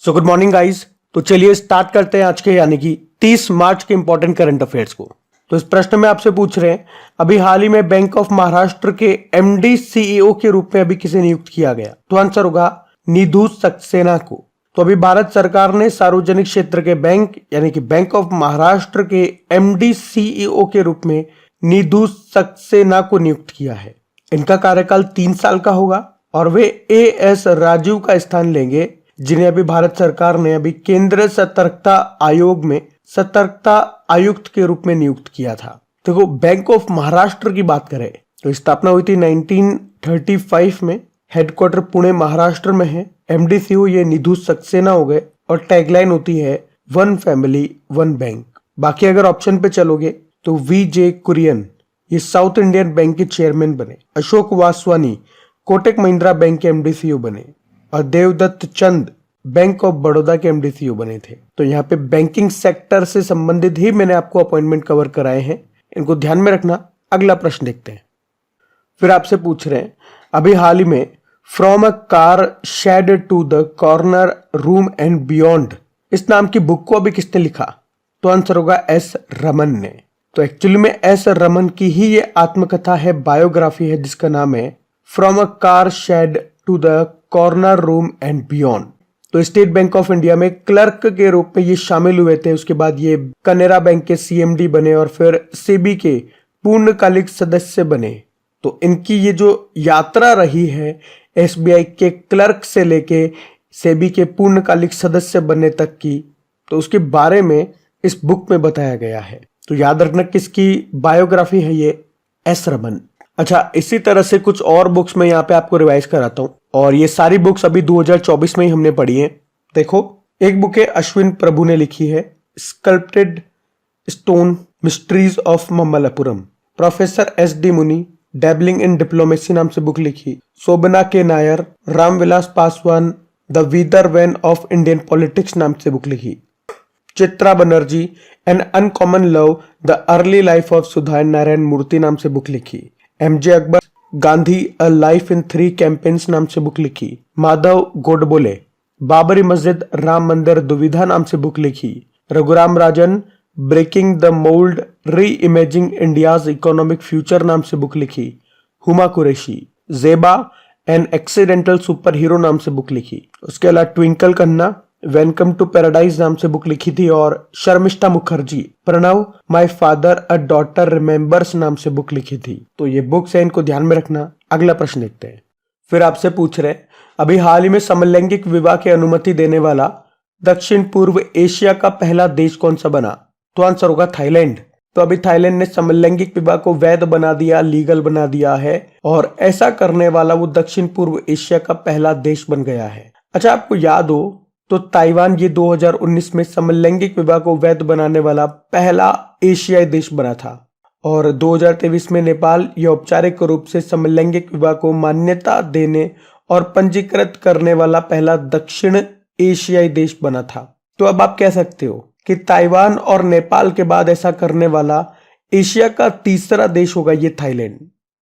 So good morning guys. तो चलिए start करते हैं आज के यानी कि 30 मार्च के इंपॉर्टेंट करंट अफेयर्स को। तो इस प्रश्न में आपसे पूछ रहे हैं, अभी हाल ही में बैंक ऑफ महाराष्ट्र के एमडी सीईओ के रूप में अभी किसे नियुक्त किया गया? तो आंसर होगा नीधू सक्सेना को। तो अभी भारत सरकार ने सार्वजनिक क्षेत्र के बैंक यानी कि बैंक ऑफ महाराष्ट्र के एमडी सीईओ के रूप में नीधू सक्सेना को नियुक्त किया है। इनका कार्यकाल 3 साल का होगा और वे एएस राजीव का स्थान लेंगे, जिन्हें अभी भारत सरकार ने अभी केंद्र सतर्कता आयोग में सतर्कता आयुक्त के रूप में नियुक्त किया था। देखो, बैंक ऑफ महाराष्ट्र की बात करें तो स्थापना हुई थी 1935 में। हेडक्वार्टर पुणे महाराष्ट्र में है। एमडी सीईओ ये नीधू सक्सेना हो गए और टैगलाइन होती है वन फैमिली वन बैंक। बाकी अगर ऑप्शन पे चलोगे तो वीजे कुरियन ये साउथ इंडियन बैंक के चेयरमैन बने। अशोक वासवानी कोटक महिंद्रा बैंक के एमडी सीईओ बने और देवदत्त चंद बैंक ऑफ बड़ौदा के एमडी सीईओ बने थे। तो यहाँ पे बैंकिंग सेक्टर से संबंधित ही मैंने आपको अपॉइंटमेंट कवर कराए हैं, इनको ध्यान में रखना। अगला प्रश्न देखते हैं। फिर आपसे पूछ रहे हैं, अभी हाल ही में from a car shed to the corner room and beyond इस नाम की बुक को अभी किसने लिखा? तो आंसर होगा एस रमन ने। तो एक्चुअली में एस रमन की ही ये आत्मकथा है, बायोग्राफी है, जिसका नाम है from a car shed to the corner room and beyond. तो स्टेट बैंक ऑफ इंडिया में क्लर्क के रूप में ये शामिल हुए थे। उसके बाद ये कनेरा बैंक के सीएमडी बने और फिर सेबी के पूर्णकालिक सदस्य बने। तो इनकी ये जो यात्रा रही है एसबीआई के क्लर्क से लेके सेबी के पूर्णकालिक सदस्य बनने तक की, तो उसके बारे में इस बुक में बताया गया है। तो याद रखना किसकी बायोग्राफी है ये? एस रमन। अच्छा, इसी तरह से कुछ और बुक्स में यहाँ पे आपको रिवाइज कराता हूँ और ये सारी बुक्स अभी 2024 में ही हमने पढ़ी है। देखो, एक बुक है अश्विन प्रभु ने लिखी है sculpted stone mysteries of Mamallapuram. Professor S D मुनि डैबलिंग इन डिप्लोमेसी नाम से बुक लिखी। Shobhana K Nair Ramvilas Paswan the weather vane of Indian politics नाम से बुक लिखी। Chitra Banerjee an uncommon love the early life of Sudha Narayana Murthy नाम से बुक लिखी। MJ Akbar Gandhi a life in 3 campaigns नाम से बुक लिखी। माधव गोडबोले बाबरी मस्जिद राम मंदिर दुविधा नाम से बुक लिखी। Raghuram Rajan breaking the mould री इमेजिंग इंडियाज इकोनॉमिक फ्यूचर नाम से बुक लिखी। हुमा कुरैशी जेबा एन एक्सीडेंटल सुपर हीरो नाम से बुक लिखी। उसके अलावा Twinkle Khanna welcome to paradise नाम से बुक लिखी थी और Sharmistha Mukherjee Pranab my father a daughter remembers नाम से बुक लिखी थी। तो ये बुक्स है, इनको ध्यान में रखना। अगला प्रश्न देखते हैं। फिर आपसे पूछ रहे हैं, अभी हाल ही में समलैंगिक विवाह की अनुमति देने वाला दक्षिण पूर्व एशिया का पहला देश कौन सा बना? तो आंसर होगा थाईलैंड। तो अभी थाईलैंड ने समलैंगिक विवाह को वैध बना दिया, लीगल बना दिया है और ऐसा करने वाला वो दक्षिण पूर्व एशिया का पहला देश बन गया है। अच्छा, आपको याद हो तो ताइवान ये 2019 में समलैंगिक विवाह को वैध बनाने वाला पहला एशियाई देश बना था और 2023 में नेपाल ये औपचारिक रूप से समलैंगिक विवाह को मान्यता देने और पंजीकृत करने वाला पहला दक्षिण एशियाई देश बना था। तो अब आप कह सकते हो कि ताइवान और नेपाल के बाद ऐसा करने वाला एशिया का तीसरा देश होगा ये थाईलैंड,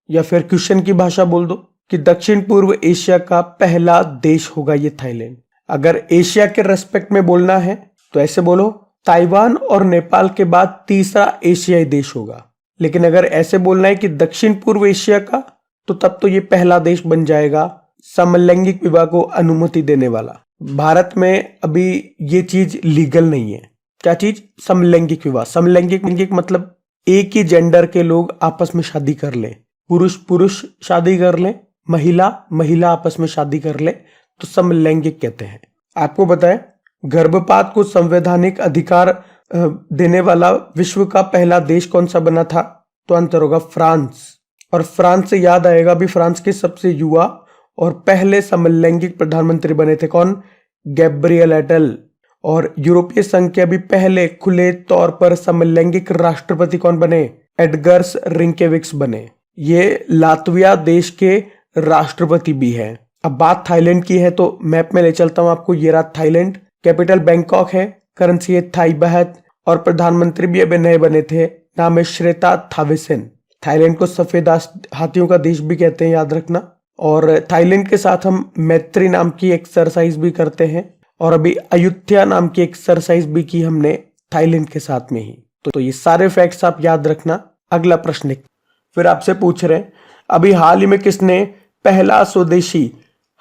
या फिर क्वेश्चन की भाषा बोल दो कि दक्षिण पूर्व एशिया का पहला देश होगा ये थाईलैंड। अगर एशिया के रेस्पेक्ट में बोलना है तो ऐसे बोलो ताइवान और नेपाल के बाद तीसरा एशियाई देश होगा, लेकिन अगर ऐसे बोलना है कि दक्षिण पूर्व एशिया का, तो तब तो ये पहला देश बन जाएगा समलैंगिक विवाह को अनुमति देने वाला। भारत में अभी ये चीज लीगल नहीं है। क्या चीज? समलैंगिक विवाह। समलैंगिक मतलब एक ही जेंडर के लोग आपस में शादी कर ले, पुरुष पुरुष शादी कर ले, महिला महिला आपस में शादी कर ले, तो समलैंगिक कहते हैं। आपको बताएं, गर्भपात को संवैधानिक अधिकार देने वाला विश्व का पहला देश कौन सा बना था? तो आंसर होगा फ्रांस। और फ्रांस से याद आएगा, अभी फ्रांस के सबसे युवा और पहले समलैंगिक प्रधानमंत्री बने थे कौन? गैब्रियल एटल। और यूरोपीय संघ के अभी पहले खुले तौर पर समलैंगिक राष्ट्रपति कौन बने? एडगर्स रिंकेविक्स बने। ये लातविया देश के राष्ट्रपति भी है। अब बात थाईलैंड की है तो मैप में ले चलता हूं आपको। ये रहा थाईलैंड, कैपिटल बैंकॉक है, करेंसी है थाई बात और प्रधानमंत्री भी अभी नए बने थे, नाम है श्वेता थाविसेन। थाईलैंड को सफेद हाथियों का देश भी कहते हैं, याद रखना। और थाईलैंड के साथ हम मैत्री नाम की एक्सरसाइज भी करते हैं और अभी अयुध्या नाम की एक्सरसाइज भी की हमने थाईलैंड के साथ में ही। तो ये सारे फैक्ट्स आप याद रखना। अगला प्रश्न फिर आपसे पूछ रहे हैं, अभी हाल ही में किसने पहला स्वदेशी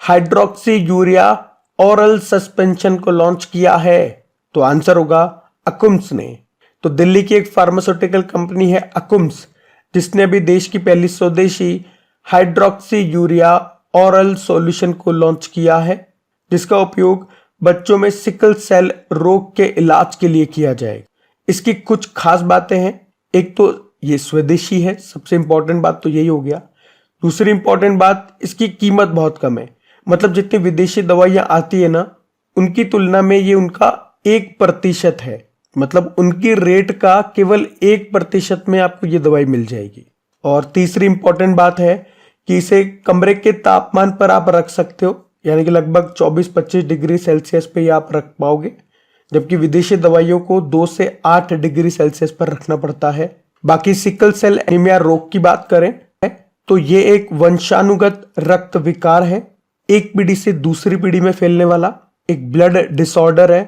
हाइड्रोक्सी यूरिया ओरल सस्पेंशन को लॉन्च किया है? तो आंसर होगा अकुम्स ने। तो दिल्ली की एक फार्मास्यूटिकल कंपनी है अकुम्स, जिसने अभी देश की पहली स्वदेशी हाइड्रोक्सी यूरिया ओरल सॉल्यूशन को लॉन्च किया है, जिसका उपयोग बच्चों में सिकल सेल रोग के इलाज के लिए किया जाएगा। इसकी कुछ खास बातें हैं। एक तो ये स्वदेशी है, सबसे इंपॉर्टेंट बात तो यही हो गया। दूसरी इंपॉर्टेंट बात, इसकी कीमत बहुत कम है। मतलब जितनी विदेशी दवाइयां आती है ना, उनकी तुलना में ये उनका 1% है। मतलब उनकी रेट का केवल 1% में आपको ये दवाई मिल जाएगी। और तीसरी इंपॉर्टेंट बात है कि इसे कमरे के तापमान पर आप रख सकते हो, यानी कि लगभग 24-25 डिग्री सेल्सियस पे ही आप रख पाओगे, जबकि विदेशी दवाइयों को 2 से 8 डिग्री सेल्सियस पर रखना पड़ता है। बाकी सिकल सेल एनीमिया रोग की बात करें तो ये एक वंशानुगत रक्त विकार है, एक पीढ़ी से दूसरी पीढ़ी में फैलने वाला एक ब्लड डिसऑर्डर है।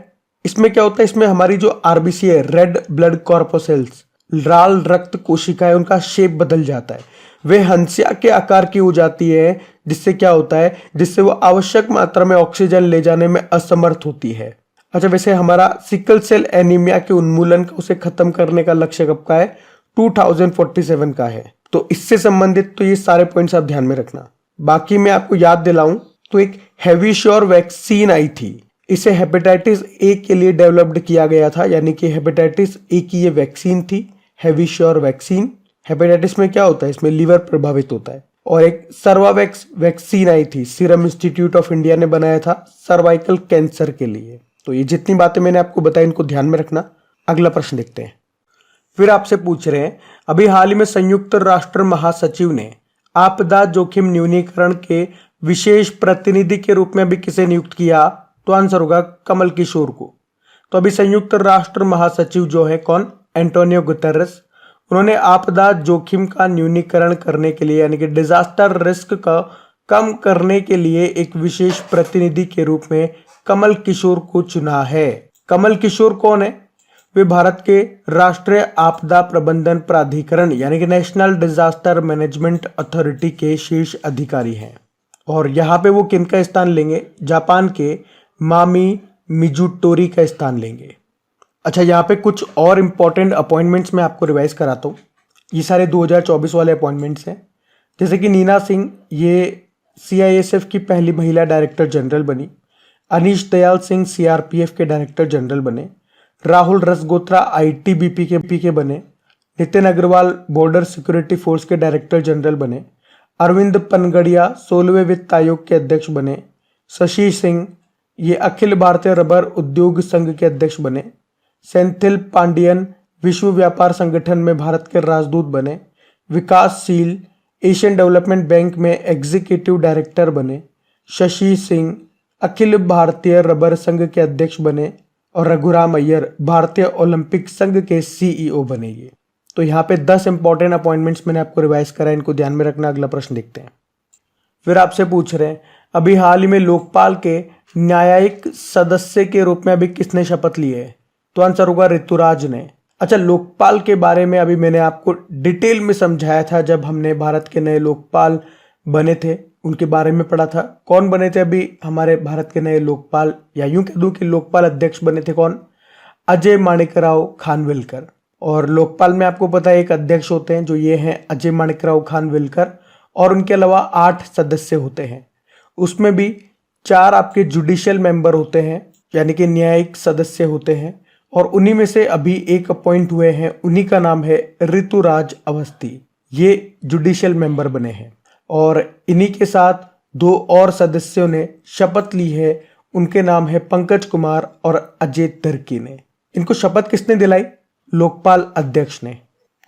इसमें क्या होता है, इसमें हमारी जो आरबीसी है, रेड ब्लड कॉर्पोसेल्स, लाल रक्त कोशिकाएं, उनका शेप बदल जाता है। वे हंसिया के आकार की हो जाती है, जिससे क्या होता है, जिससे वो आवश्यक मात्रा में ऑक्सीजन ले जाने में असमर्थ होती है। अच्छा, वैसे हमारा सिकल सेल एनीमिया के उन्मूलन का, उसे खत्म करने का लक्ष्य कब का है? 2047 का है। तो इससे संबंधित तो ये सारे पॉइंट्स आप ध्यान में रखना। बाकी मैं आपको याद दिलाऊं तो एक हेविश्योर वैक्सीन आई थी, इसे हेपेटाइटिस ए के लिए डेवलप्ड किया गया था, यानी कि हेपेटाइटिस ए की ये वैक्सीन थी, हेविश्योर वैक्सीन। हेपेटाइटिस में क्या होता है, इसमें लीवर प्रभावित होता है। और एक सर्वावैक्स वैक्सीन आई थी, सीरम इंस्टीट्यूट ऑफ इंडिया ने बनाया था सर्वाइकल कैंसर के लिए। तो ये जितनी बातें मैंने आपको बताई, इनको ध्यान में रखना। अगला प्रश्न देखते हैं। फिर आपसे पूछ रहे हैं, अभी हाल ही में संयुक्त राष्ट्र महासचिव ने आपदा जोखिम न्यूनीकरण के विशेष प्रतिनिधि के रूप में अभी किसे नियुक्त किया? तो आंसर होगा कमल किशोर को। तो अभी संयुक्त राष्ट्र महासचिव जो है कौन? Antonio Guterres. उन्होंने आपदा जोखिम का न्यूनीकरण करने के लिए, यानी कि डिजास्टर रिस्क का कम करने के लिए एक विशेष प्रतिनिधि के रूप में कमल किशोर को चुना है। कमल किशोर कौन है? वे भारत के राष्ट्रीय आपदा प्रबंधन प्राधिकरण, यानी कि नेशनल डिजास्टर मैनेजमेंट अथॉरिटी के शीर्ष अधिकारी हैं। और यहाँ पे वो किनका स्थान लेंगे? जापान के मामी मिजुटोरी का स्थान लेंगे। अच्छा, यहाँ पे कुछ और इंपॉर्टेंट अपॉइंटमेंट्स मैं आपको रिवाइज कराता हूँ। ये सारे 2024 वाले अपॉइंटमेंट्स हैं। जैसे कि नीना सिंह, ये CISF की पहली महिला डायरेक्टर जनरल बनी। अनीश दयाल सिंह CRPF के डायरेक्टर जनरल बने। राहुल रसगोत्रा ITBP के बने। Nitin Agarwal border security force के डायरेक्टर जनरल बने। अरविंद पनगड़िया 16वें वित्त आयोग के अध्यक्ष बने। शशि सिंह, ये अखिल भारतीय रबर उद्योग संघ के अध्यक्ष बने। सेंथिल पांडियन विश्व व्यापार संगठन में भारत के राजदूत बने। विकासशील एशियन डेवलपमेंट बैंक में एग्जीक्यूटिव डायरेक्टर बने। शशि सिंह अखिल भारतीय रबर संघ के अध्यक्ष बने। और रघुराम अय्यर भारतीय ओलंपिक संघ के CEO बनेंगे। तो यहाँ पे 10 इंपॉर्टेंट अपॉइंटमेंट्स मैंने आपको रिवाइज करा, इनको ध्यान में रखना। अगला प्रश्न देखते हैं। फिर आपसे पूछ रहे हैं, अभी हाल ही में लोकपाल के न्यायिक सदस्य के रूप में अभी किसने शपथ ली है? तो आंसर होगा ऋतुराज ने। अच्छा, लोकपाल के बारे में अभी मैंने आपको डिटेल में समझाया था जब हमने भारत के नए लोकपाल बने थे, उनके बारे में पढ़ा था। कौन बने थे अभी हमारे भारत के नए लोकपाल, या यूं कह दूं कि लोकपाल अध्यक्ष बने थे कौन? अजय माणिकराव खानविलकर। और लोकपाल में आपको पता है एक अध्यक्ष होते हैं, जो ये हैं अजय माणिकराव खानविलकर, और उनके अलावा 8 सदस्य होते हैं। उसमें भी 4 आपके जुडिशियल मेंबर होते हैं, यानी कि न्यायिक सदस्य होते हैं। और उन्हीं में से अभी एक अपॉइंट हुए हैं, उन्हीं का नाम है ऋतुराज अवस्थी। ये जुडिशियल मेंबर बने हैं। और इन्हीं के साथ 2 और सदस्यों ने शपथ ली है, उनके नाम है पंकज कुमार और अजय तिर्की ने। इनको शपथ किसने दिलाई? लोकपाल अध्यक्ष ने।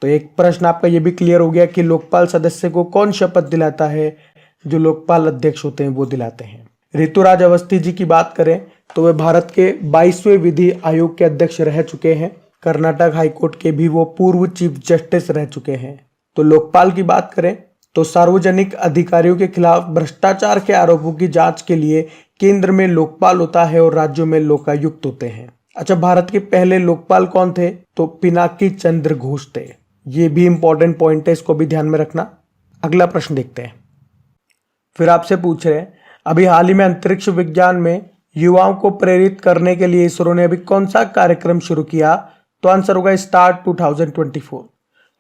तो एक प्रश्न आपका ये भी क्लियर हो गया कि लोकपाल सदस्य को कौन शपथ दिलाता है? जो लोकपाल अध्यक्ष होते हैं वो दिलाते हैं। ऋतुराज अवस्थी जी की बात करें तो वे भारत के 22वें विधि आयोग के अध्यक्ष रह चुके हैं। कर्नाटक हाईकोर्ट के भी वो पूर्व चीफ जस्टिस रह चुके हैं। तो लोकपाल की बात करें तो सार्वजनिक अधिकारियों के खिलाफ भ्रष्टाचार के आरोपों की जांच के लिए केंद्र में लोकपाल होता है और राज्यों में लोकायुक्त होते हैं। अच्छा, भारत के पहले लोकपाल कौन थे? तो पिनाकी चंद्र घोष थे। ये भी इंपॉर्टेंट पॉइंट है, इसको भी ध्यान में रखना। अगला प्रश्न देखते हैं। फिर आपसे पूछ रहे हैं, अभी हाल ही में अंतरिक्ष विज्ञान में युवाओं को प्रेरित करने के लिए इसरो ने अभी कौन सा कार्यक्रम शुरू किया? तो आंसर होगा स्टार्ट 2024।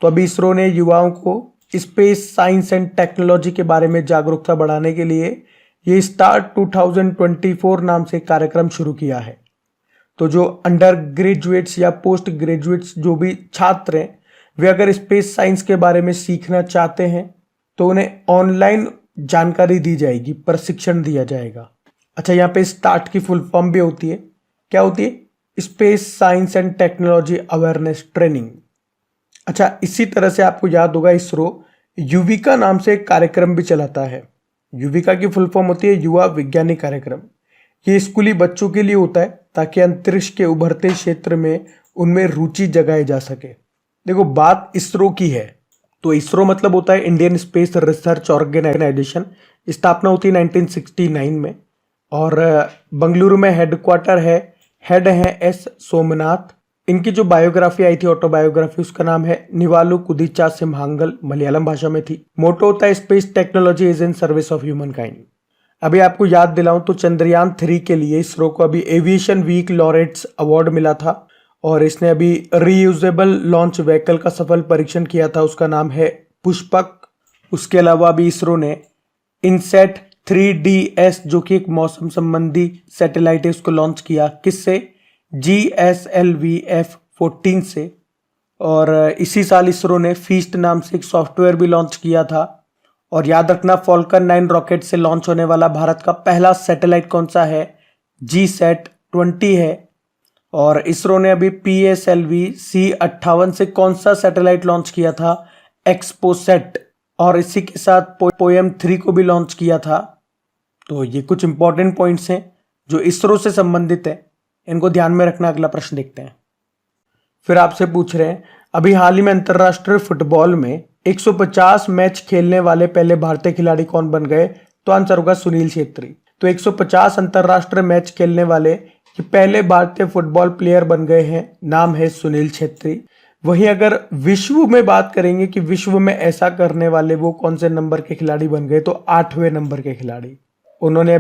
तो अभी इसरो ने युवाओं को स्पेस साइंस एंड टेक्नोलॉजी के बारे में जागरूकता बढ़ाने के लिए ये स्टार्ट 2024 नाम से कार्यक्रम शुरू किया है। तो जो अंडर ग्रेजुएट्स या पोस्ट ग्रेजुएट्स जो भी छात्र हैं, वे अगर स्पेस साइंस के बारे में सीखना चाहते हैं तो उन्हें ऑनलाइन जानकारी दी जाएगी, प्रशिक्षण दिया जाएगा। अच्छा, यहाँ पे स्टार्ट की फुल फॉर्म भी होती है। क्या होती है? Space science and technology awareness training. अच्छा, इसी तरह से आपको याद होगा इसरो युविका नाम से एक कार्यक्रम भी चलाता है। युविका की फुल फॉर्म होती है युवा विज्ञानी कार्यक्रम। ये स्कूली बच्चों के लिए होता है ताकि अंतरिक्ष के उभरते क्षेत्र में उनमें रुचि जगाई जा सके। देखो, बात इसरो की है तो इसरो मतलब होता है इंडियन स्पेस रिसर्च ऑर्गेनाइजेशन। स्थापना होती है 1969 में और बंगलुरु में हेडक्वार्टर है। हेड है एस सोमनाथ। इनकी जो बायोग्राफी आई थी, ऑटोबायोग्राफी, उसका नाम है निवालु कुदिचा सिम्हांगल, मलयालम भाषा में थी। मोटो होता है space technology is in service of human kind. अभी आपको याद दिलाऊं तो चंद्रयान 3 के लिए इसरो को अभी एविएशन वीक लॉरेट्स अवार्ड मिला था और इसने अभी रीयूजेबल लॉन्च व्हीकल का सफल परीक्षण किया था, उसका नाम है पुष्पक। उसके अलावा अभी इसरो ने इनसेट 3DS जो कि एक मौसम संबंधी सैटेलाइट है, उसको लॉन्च किया। किससे? GSLV-F14 से। और इसी साल इसरो ने फीस्ट नाम से एक सॉफ्टवेयर भी लॉन्च किया था। और याद रखना, फॉल्कन 9 रॉकेट से लॉन्च होने वाला भारत का पहला सैटेलाइट कौन सा है? GSAT-20 है। और इसरो ने अभी PSLV-C58 से कौन सा सैटेलाइट लॉन्च किया था? एक्सपोसेट। और इसी के साथ पोएम 3 को भी लॉन्च किया था। तो ये कुछ इंपॉर्टेंट पॉइंट्स हैं जो इसरो से संबंधित है, इनको ध्यान में रखना। अगला प्रश्न देखते हैं। फिर आपसे पूछ रहे हैं, अभी हाल ही में अंतरराष्ट्रीय फुटबॉल में 150 मैच खेलने वाले पहले भारतीय खिलाड़ी कौन बन गए? तो आंसर होगा सुनील छेत्री। तो 150 अंतरराष्ट्रीय मैच खेलने वाले ये पहले भारतीय फुटबॉल प्लेयर बन गए हैं, नाम है सुनील छेत्री। वहीं अगर विश्व में बात करेंगे कि विश्व में ऐसा करने वाले वो कौन से नंबर के खिलाड़ी बन गए, तो 8वें नंबर के खिलाड़ी। उन्होंने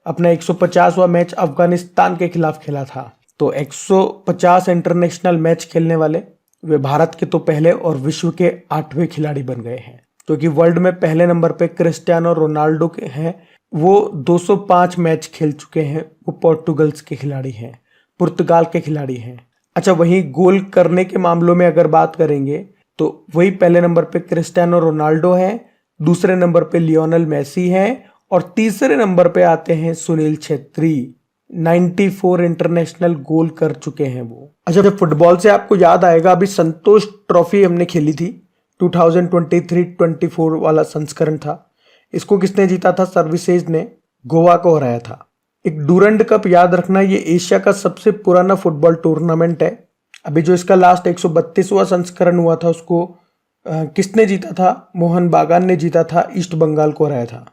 अपना 150वां मैच अफगानिस्तान के खिलाफ खेला था। तो 150 इंटरनेशनल मैच खेलने वाले वे भारत के तो पहले और विश्व के 8वें खिलाड़ी बन गए हैं। क्योंकि वर्ल्ड में पहले नंबर पे क्रिस्टियानो रोनाल्डो के हैं, वो 205 मैच खेल चुके हैं। वो पोर्टुगल्स के खिलाड़ी हैं, पुर्तगाल के खिलाड़ी हैं। अच्छा, वहीं गोल करने के मामलों में अगर बात करेंगे तो वही पहले नंबर पे क्रिस्टियानो रोनाल्डो हैं, दूसरे नंबर पे लियोनेल मेसी हैं और तीसरे नंबर पे आते हैं सुनील छेत्री। 94 इंटरनेशनल गोल कर चुके हैं वो। अच्छा, जब फुटबॉल से आपको याद आएगा, अभी संतोष ट्रॉफी हमने खेली थी, 2023-24 वाला संस्करण था। इसको किसने जीता था? सर्विसेज ने गोवा को हराया था। एक डूरंड कप याद रखना, ये एशिया का सबसे पुराना फुटबॉल टूर्नामेंट है। अभी जो इसका लास्ट 132वां संस्करण हुआ था उसको किसने जीता था? मोहन बागान ने जीता था, ईस्ट बंगाल को हराया था।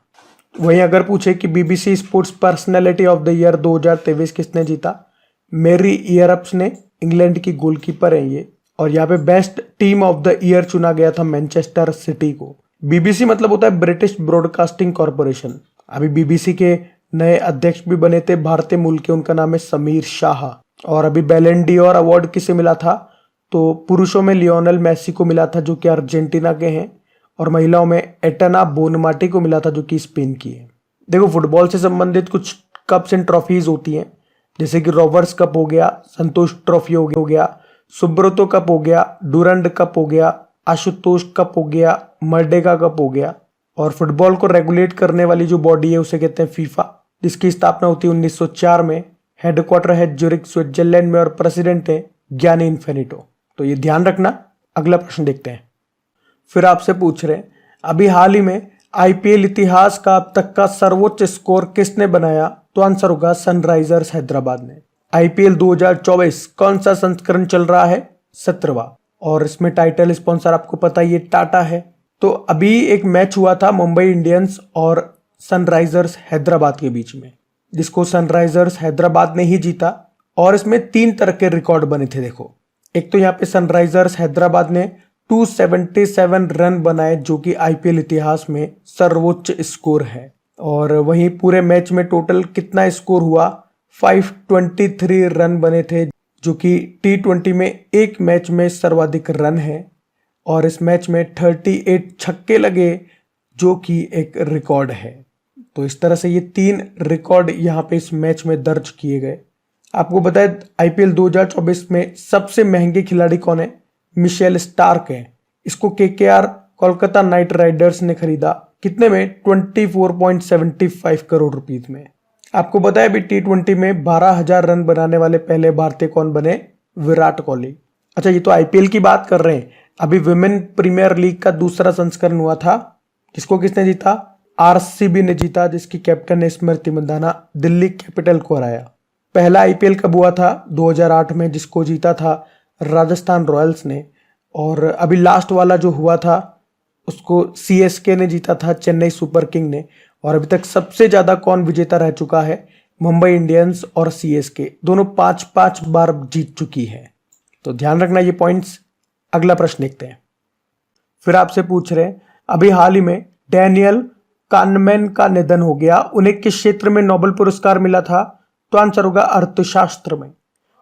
वहीं अगर पूछे कि BBC sports personality of the year 2023 किसने जीता? मेरी ईयरअप्स ने, इंग्लैंड की गोलकीपर है ये। और यहाँ पे best team of the year चुना गया था मैनचेस्टर सिटी को। BBC मतलब होता है ब्रिटिश ब्रॉडकास्टिंग कॉरपोरेशन। अभी BBC के नए अध्यक्ष भी बने थे भारतीय मूल के, उनका नाम है समीर शाह। और अभी बैलन डी'ओर अवार्ड किसे मिला था? तो पुरुषों में लियोनेल मेसी को मिला था जो कि अर्जेंटीना के हैं, और महिलाओं में एटना बोनमाटी को मिला था जो कि स्पेन की है। देखो, फुटबॉल से संबंधित कुछ कप्स एंड ट्रॉफीज होती हैं, जैसे कि रॉबर्ट्स कप हो गया, संतोष ट्रॉफी हो गया, सुब्रतो कप हो गया, डूरंड कप हो गया, आशुतोष कप हो गया, मर्डेगा कप हो गया। और फुटबॉल को रेगुलेट करने वाली जो बॉडी है उसे कहते हैं फीफा, जिसकी स्थापना होती है 1904 में। हेडक्वार्टर है ज्यूरिख स्विट्जरलैंड में और प्रेसिडेंट है गियानी इन्फेनिटो। तो ये ध्यान रखना। अगला प्रश्न देखते हैं। फिर आपसे पूछ रहे हैं, अभी हाल ही में IPL इतिहास का अब तक का सर्वोच्च स्कोर किसने बनाया? तो आंसर होगा सनराइजर्स हैदराबाद ने। IPL 2024 कौन सा संस्करण चल रहा है? 17वां। और इसमें टाइटल स्पॉन्सर आपको पता है, ये टाटा है। तो अभी एक मैच हुआ था मुंबई इंडियंस और सनराइजर्स हैदराबाद के बीच में। जिसको सनराइजर्स हैदराबाद ने ही जीता। और इसमें 3 तरह के रिकॉर्ड बने थे। देखो, एक तो यहाँ पे सनराइजर्स हैदराबाद ने 277 रन बनाए, जो कि आईपीएल इतिहास में सर्वोच्च स्कोर है। और वहीं पूरे मैच में टोटल कितना स्कोर हुआ, 523 रन बने थे, जो कि T20 में एक मैच में सर्वाधिक रन है। और इस मैच में 38 छक्के लगे, जो कि एक रिकॉर्ड है। तो इस तरह से ये 3 रिकॉर्ड यहाँ पे इस मैच में दर्ज किए गए। आपको बताए आईपीएल 2024 में सबसे महंगे खिलाड़ी कौन है, मिशेल स्टार्क है। इसको केकेआर कोलकाता नाइट राइडर्स ने खरीदा, कितने में, 24.75 करोड़ रुपीस में। आपको बताया अभी T20 में 12,000 रन बनाने वाले पहले भारतीय कौन बने, विराट कोहली। अच्छा, ये तो आईपीएल की बात कर रहे हैं। अभी विमेन प्रीमियर लीग का दूसरा संस्करण हुआ था, जिसको किसने जीता, आरसीबी ने जीता, जिसकी कैप्टन है स्मृति मंदाना, दिल्ली कैपिटल को हराया। पहला आईपीएल कब हुआ था, 2008 में, जिसको जीता था राजस्थान रॉयल्स ने। और अभी लास्ट वाला जो हुआ था उसको सीएसके ने जीता था, चेन्नई सुपर किंग ने। और अभी तक सबसे ज्यादा कौन विजेता रह चुका है, मुंबई इंडियंस और सीएसके, दोनों 5-5 बार जीत चुकी है। तो ध्यान रखना ये पॉइंट्स। अगला प्रश्न देखते हैं। फिर आपसे पूछ रहे हैं, अभी हाल ही में डैनियल कानमैन का निधन हो गया, उन्हें किस क्षेत्र में नोबेल पुरस्कार मिला था, तो आंसर होगा अर्थशास्त्र में।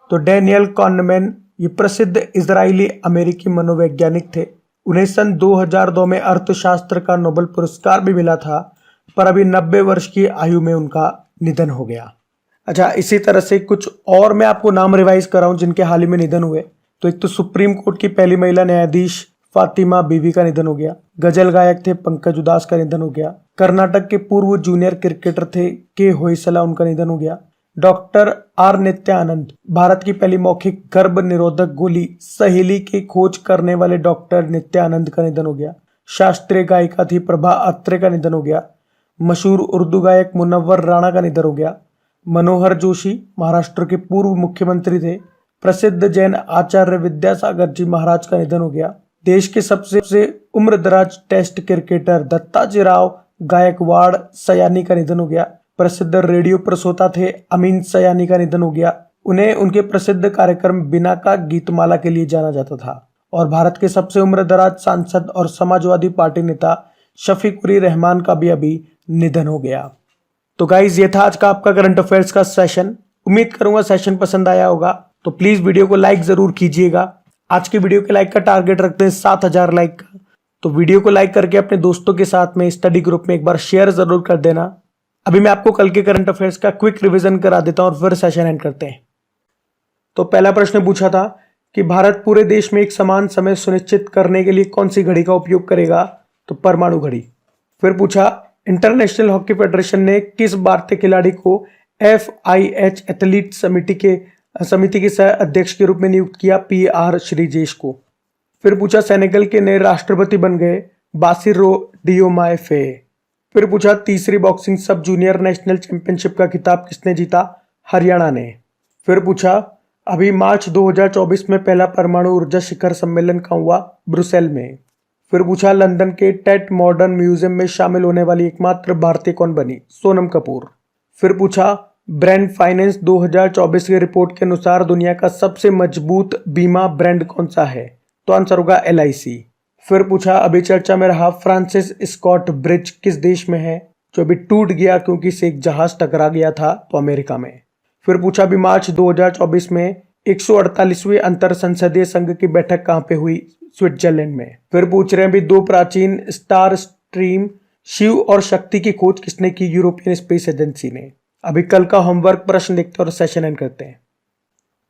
तो डैनियल कानमैन ये प्रसिद्ध इजरायली अमेरिकी मनोवैज्ञानिक थे। उन्हें सन 2002 में अर्थशास्त्र का नोबेल पुरस्कार भी मिला था, पर अभी 90 वर्ष की आयु में उनका निधन हो गया। अच्छा, इसी तरह से कुछ और मैं आपको नाम रिवाइज कर रहा हूं जिनके हाल ही में निधन हुए। तो एक तो सुप्रीम कोर्ट की पहली महिला न्यायाधीश फातिमा बीवी का निधन हो गया। गजल गायक थे पंकज उदास का निधन हो गया। कर्नाटक के पूर्व जूनियर क्रिकेटर थे के होयसला, उनका निधन हो गया। डॉक्टर आर नित्यानंद, भारत की पहली मौखिक गर्भ निरोधक गोली सहेली की खोज करने वाले डॉक्टर नित्यानंद का निधन हो गया। शास्त्रीय गायिका थी प्रभा अत्रे का निधन हो गया। मशहूर उर्दू गायक मुनव्वर राणा का निधन हो गया। मनोहर जोशी महाराष्ट्र के पूर्व मुख्यमंत्री थे। प्रसिद्ध जैन आचार्य विद्यासागर जी महाराज का निधन हो गया। देश के सबसे उम्रदराज टेस्ट क्रिकेटर दत्ताजीराव गायकवाड़ सयानी का निधन हो गया। प्रसिद्ध रेडियो प्रसोता थे अमीन सयानी का निधन हो गया। उन्हें उनके प्रसिद्ध कार्यक्रम बिना का गीतमाला के लिए जाना जाता था। और भारत के सबसे उम्रदराज सांसद और समाजवादी पार्टी नेता शफीकुर रहमान का भी अभी निधन हो गया। तो गाइज, ये था आज का आपका करंट अफेयर्स का सेशन। उम्मीद करूंगा सेशन पसंद आया होगा। तो प्लीज वीडियो को लाइक जरूर कीजिएगा। आज की वीडियो के लाइक का टारगेट रखते हैं 7,000 लाइक का। तो वीडियो को लाइक करके अपने दोस्तों के साथ में स्टडी ग्रुप में एक बार शेयर जरूर कर देना। अभी मैं आपको कल के करंट अफेयर्स का क्विक रिवीजन करा देता हूं और फिर सेशन एंड करते हैं। तो पहला प्रश्न पूछा था कि भारत पूरे देश में एक समान समय सुनिश्चित करने के लिए कौन सी घड़ी का उपयोग करेगा, तो परमाणु घड़ी। फिर पूछा इंटरनेशनल हॉकी फेडरेशन ने किस भारतीय खिलाड़ी को FIH एथलीट समिति के सह अध्यक्ष के रूप में नियुक्त किया, PR श्रीजेश को। फिर पूछा सेनेगल के नए राष्ट्रपति बन गए बासिरो डियोमाए फेए। फिर पूछा तीसरी बॉक्सिंग सब जूनियर नेशनल चैंपियनशिप का खिताब किसने जीता, हरियाणा ने। फिर पूछा अभी मार्च 2024 में पहला परमाणु ऊर्जा शिखर सम्मेलन कहाँ हुआ, ब्रुसेल में। फिर पूछा लंदन के टेट मॉडर्न म्यूजियम में शामिल होने वाली एकमात्र भारतीय कौन बनी, सोनम कपूर। फिर पूछा ब्रांड फाइनेंस 2024 की रिपोर्ट के अनुसार दुनिया का सबसे मजबूत बीमा ब्रांड कौन सा है, तो आंसर होगा LIC। फिर पूछा अभी चर्चा में रहा फ्रांसिस स्कॉट ब्रिज किस देश में है, जो अभी टूट गया क्योंकि से एक जहाज टकरा गया था, तो अमेरिका में। फिर पूछा अभी मार्च 2024 में 148वें अंतर संसदीय संघ की बैठक कहां पे हुई, स्विट्जरलैंड में। फिर पूछ रहे हैं अभी दो प्राचीन स्टार स्ट्रीम शिव और शक्ति की खोज किसने की, यूरोपियन स्पेस एजेंसी ने। अभी कल का होमवर्क प्रश्न देखते हैं और सेशन एंड करते हैं।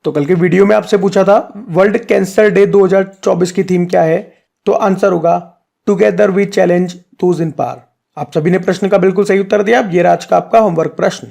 तो कल के वीडियो में आपसे पूछा था वर्ल्ड कैंसर डे 2024 की थीम क्या है, तो आंसर होगा together we challenge those in power. आप सभी ने प्रश्न का बिल्कुल सही उत्तर दिया। ये आज का आपका होमवर्क प्रश्न।